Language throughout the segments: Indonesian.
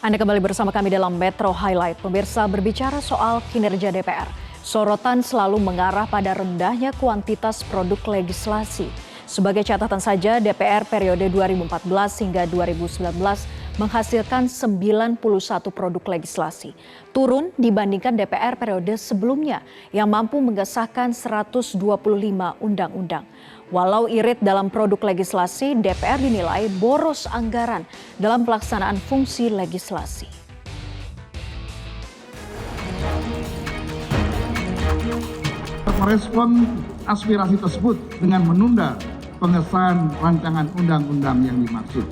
Anda kembali bersama kami dalam Metro Highlight. Pemirsa, berbicara soal kinerja DPR, sorotan selalu mengarah pada rendahnya kuantitas produk legislasi. Sebagai catatan saja, DPR periode 2014 hingga 2019 menghasilkan 91 produk legislasi. Turun dibandingkan DPR periode sebelumnya yang mampu mengesahkan 125 undang-undang. Walau irit dalam produk legislasi, DPR dinilai boros anggaran dalam pelaksanaan fungsi legislasi. Merespon aspirasi tersebut dengan menunda pengesahan rancangan undang-undang yang dimaksud.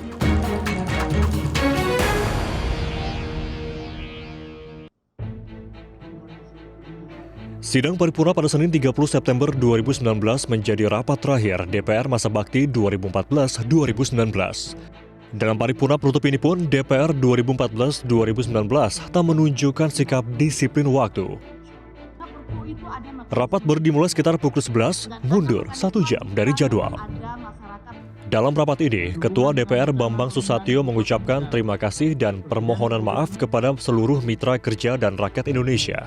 Sidang paripurna pada Senin 30 September 2019 menjadi rapat terakhir DPR masa bakti 2014-2019. Dalam paripurna penutup ini pun, DPR 2014-2019 tak menunjukkan sikap disiplin waktu. Rapat baru dimulai sekitar pukul 11, mundur 1 jam dari jadwal. Dalam rapat ini, Ketua DPR Bambang Susatyo mengucapkan terima kasih dan permohonan maaf kepada seluruh mitra kerja dan rakyat Indonesia.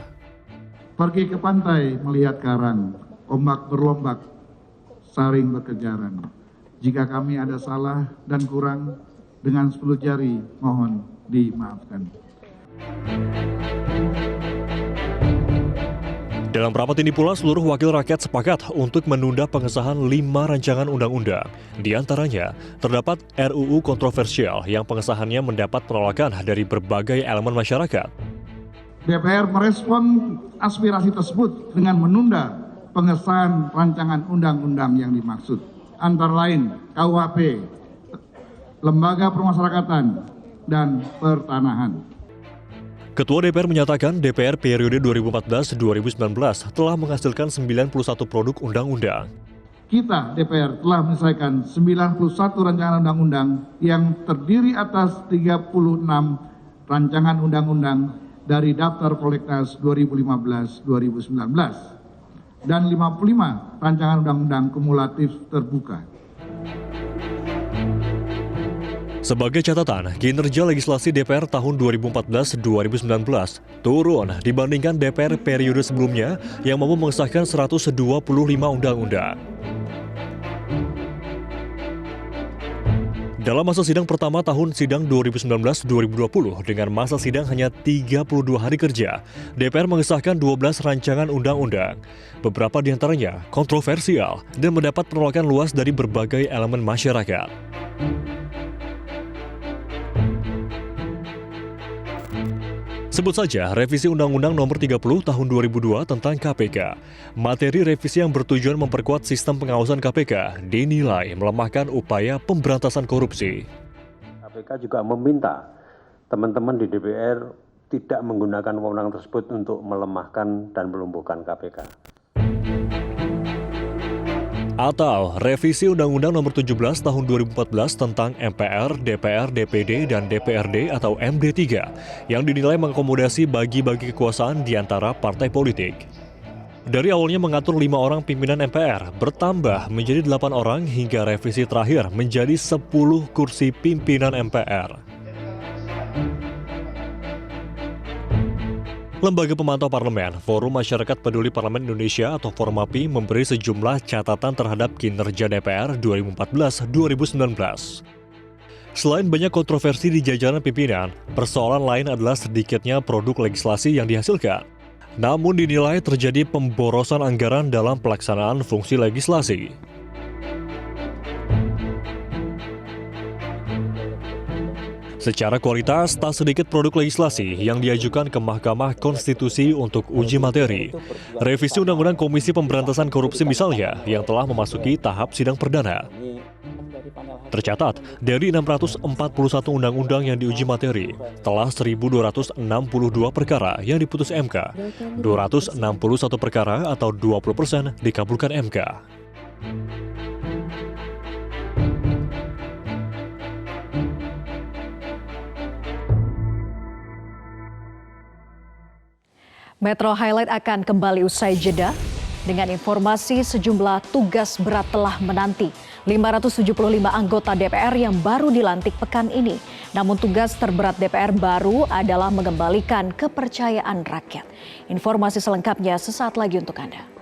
Pergi ke pantai melihat karang, ombak berombak, saling berkejaran. Jika kami ada salah dan kurang, dengan 10 jari mohon dimaafkan. Dalam rapat ini pula seluruh wakil rakyat sepakat untuk menunda pengesahan 5 rancangan undang-undang. Di antaranya, terdapat RUU kontroversial yang pengesahannya mendapat penolakan dari berbagai elemen masyarakat. DPR merespon aspirasi tersebut dengan menunda pengesahan rancangan undang-undang yang dimaksud. Antara lain KUHP, Lembaga Permasyarakatan, dan Pertanahan. Ketua DPR menyatakan DPR periode 2014-2019 telah menghasilkan 91 produk undang-undang. Kita DPR telah menyelesaikan 91 rancangan undang-undang yang terdiri atas 36 rancangan undang-undang dari daftar prolegnas 2015-2019 dan 55 rancangan undang-undang kumulatif terbuka. Sebagai catatan, kinerja legislasi DPR tahun 2014-2019 turun dibandingkan DPR periode sebelumnya yang mampu mengesahkan 125 undang-undang. Dalam masa sidang pertama tahun sidang 2019-2020 dengan masa sidang hanya 32 hari kerja, DPR mengesahkan 12 rancangan undang-undang. Beberapa di antaranya kontroversial dan mendapat penolakan luas dari berbagai elemen masyarakat. Sebut saja revisi Undang-Undang Nomor 30 Tahun 2002 tentang KPK. Materi revisi yang bertujuan memperkuat sistem pengawasan KPK dinilai melemahkan upaya pemberantasan korupsi. KPK juga meminta teman-teman di DPR tidak menggunakan wewenang tersebut untuk melemahkan dan melumpuhkan KPK. Atau revisi Undang-Undang Nomor 17 Tahun 2014 tentang MPR, DPR, DPD, dan DPRD atau MD3 yang dinilai mengakomodasi bagi-bagi kekuasaan di antara partai politik. Dari awalnya mengatur 5 orang pimpinan MPR, bertambah menjadi 8 orang hingga revisi terakhir menjadi 10 kursi pimpinan MPR. Lembaga Pemantau Parlemen, Forum Masyarakat Peduli Parlemen Indonesia atau Formapi memberi sejumlah catatan terhadap kinerja DPR 2014-2019. Selain banyak kontroversi di jajaran pimpinan, persoalan lain adalah sedikitnya produk legislasi yang dihasilkan. Namun dinilai terjadi pemborosan anggaran dalam pelaksanaan fungsi legislasi. Secara kualitas, tak sedikit produk legislasi yang diajukan ke Mahkamah Konstitusi untuk uji materi. Revisi Undang-Undang Komisi Pemberantasan Korupsi misalnya, yang telah memasuki tahap sidang perdana. Tercatat, dari 641 undang-undang yang diuji materi, telah 1.262 perkara yang diputus MK, 261 perkara atau 20% dikabulkan MK. Metro Highlight akan kembali usai jeda dengan informasi sejumlah tugas berat telah menanti 575 anggota DPR yang baru dilantik pekan ini. Namun tugas terberat DPR baru adalah mengembalikan kepercayaan rakyat. Informasi selengkapnya sesaat lagi untuk Anda.